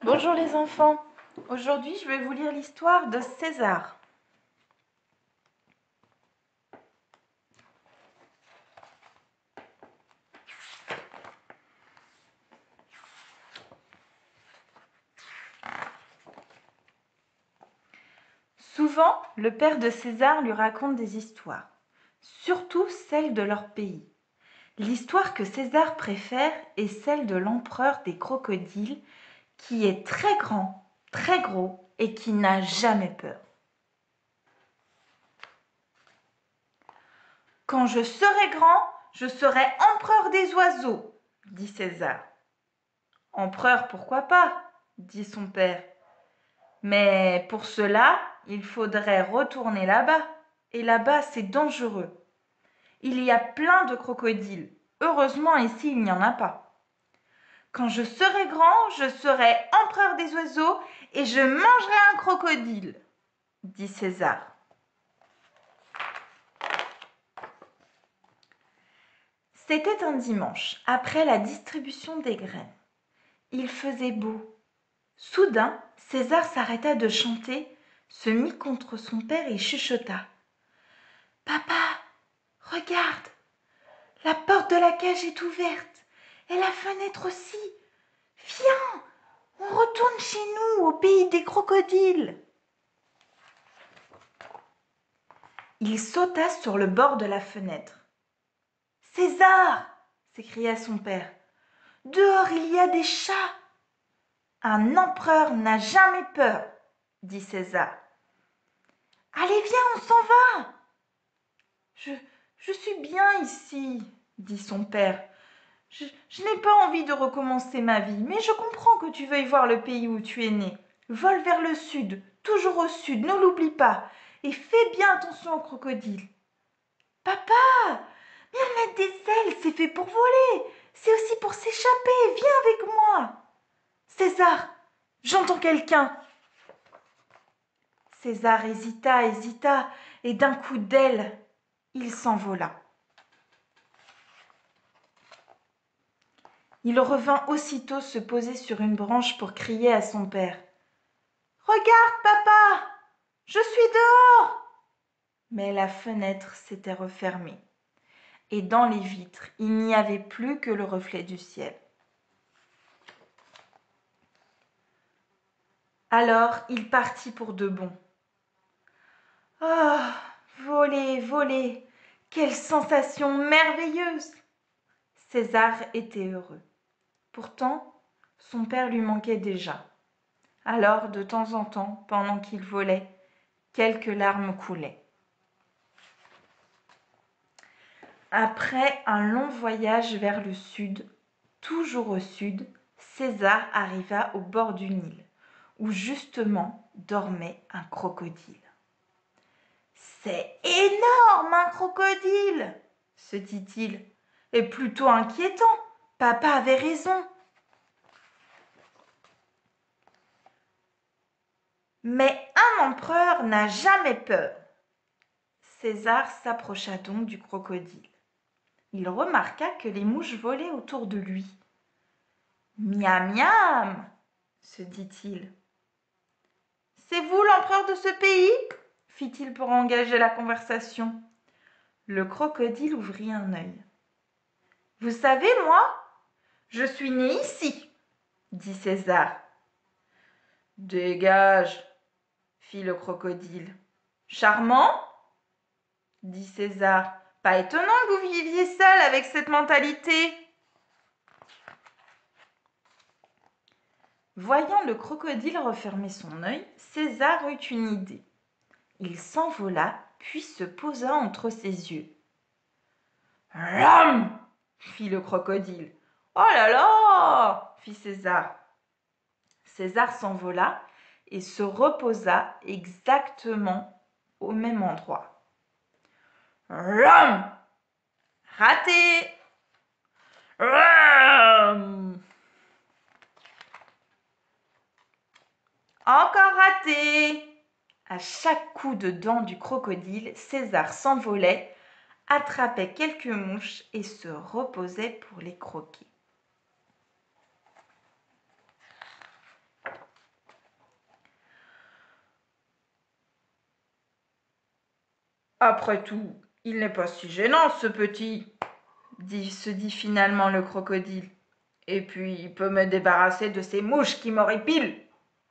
Bonjour les enfants, aujourd'hui je vais vous lire l'histoire de César. Souvent, le père de César lui raconte des histoires, surtout celles de leur pays. L'histoire que César préfère est celle de l'empereur des crocodiles qui est très grand, très gros et qui n'a jamais peur. Quand je serai grand, je serai empereur des oiseaux, dit César. Empereur, pourquoi pas, dit son père. Mais pour cela, il faudrait retourner là-bas. Et là-bas, c'est dangereux. Il y a plein de crocodiles. Heureusement, ici, il n'y en a pas. Quand je serai grand, je serai empereur des oiseaux et je mangerai un crocodile, dit César. C'était un dimanche, après la distribution des graines. Il faisait beau. Soudain, César s'arrêta de chanter, se mit contre son père et chuchota. « Papa, regarde, la porte de la cage est ouverte et la fenêtre aussi. Viens, on retourne chez nous, au pays des crocodiles. » Il sauta sur le bord de la fenêtre. « César !» s'écria son père. « Dehors, il y a des chats. » « Un empereur n'a jamais peur, » dit César. « Allez, viens, on s'en va. »« Je suis bien ici, » dit son père. Je n'ai pas envie de recommencer ma vie, mais je comprends que tu veuilles voir le pays où tu es né. Vole vers le sud, toujours au sud, ne l'oublie pas, et fais bien attention aux crocodiles. Papa, bien mettre des ailes, c'est fait pour voler, c'est aussi pour s'échapper, viens avec moi. César, j'entends quelqu'un. César hésita, et d'un coup d'aile, il s'envola. Il revint aussitôt se poser sur une branche pour crier à son père. « Regarde, papa, je suis dehors !» Mais la fenêtre s'était refermée, et dans les vitres, il n'y avait plus que le reflet du ciel. Alors, il partit pour de bon. « Ah, voler, voler, quelle sensation merveilleuse !» César était heureux. Pourtant, son père lui manquait déjà. Alors, de temps en temps, pendant qu'il volait, quelques larmes coulaient. Après un long voyage vers le sud, toujours au sud, César arriva au bord du Nil, où justement dormait un crocodile. « C'est énorme, un crocodile !» se dit-il. « Et plutôt inquiétant, papa avait raison. » Mais un empereur n'a jamais peur. César s'approcha donc du crocodile. Il remarqua que les mouches volaient autour de lui. « Miam, miam !» se dit-il. « C'est vous l'empereur de ce pays ?» fit-il pour engager la conversation. Le crocodile ouvrit un œil. « Vous savez, moi, je suis né ici, » dit César. « Dégage !» fit le crocodile. « Charmant !» dit César. « Pas étonnant que vous viviez seul avec cette mentalité. » Voyant le crocodile refermer son œil, César eut une idée. Il s'envola, puis se posa entre ses yeux. « Ram !» fit le crocodile. « Oh là là !» fit César. César s'envola et se reposa exactement au même endroit. « Ram !»« Raté !»« Ram !»« Encore raté !» À chaque coup de dent du crocodile, César s'envolait, attrapait quelques mouches et se reposait pour les croquer. Après tout, il n'est pas si gênant, ce petit, se dit finalement le crocodile. Et puis, il peut me débarrasser de ces mouches qui m'horripilent.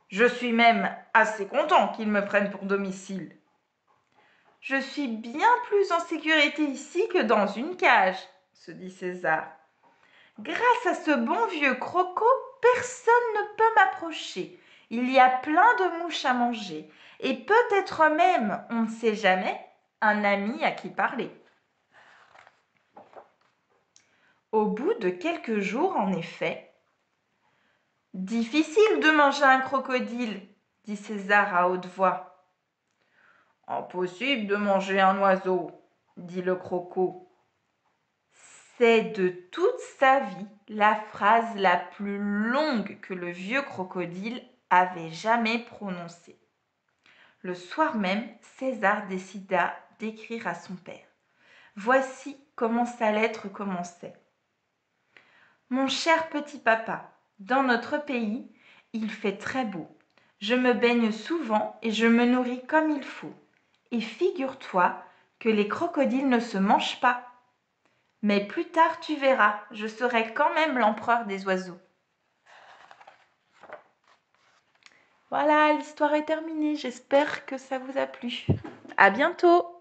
Je suis même assez content qu'il me prenne pour domicile. Je suis bien plus en sécurité ici que dans une cage, se dit César. Grâce à ce bon vieux croco, personne ne peut m'approcher. Il y a plein de mouches à manger. Et peut-être même, on ne sait jamais, un ami à qui parler. Au bout de quelques jours, en effet, difficile de manger un crocodile, dit César à haute voix. Impossible de manger un oiseau, dit le croco. C'est de toute sa vie la phrase la plus longue que le vieux crocodile avait jamais prononcée. Le soir même, César décida d'écrire à son père. Voici comment sa lettre commençait. Mon cher petit papa, dans notre pays, il fait très beau. Je me baigne souvent et je me nourris comme il faut. Et figure-toi que les crocodiles ne se mangent pas. Mais plus tard tu verras, je serai quand même l'empereur des oiseaux. Voilà, l'histoire est terminée. J'espère que ça vous a plu. À bientôt!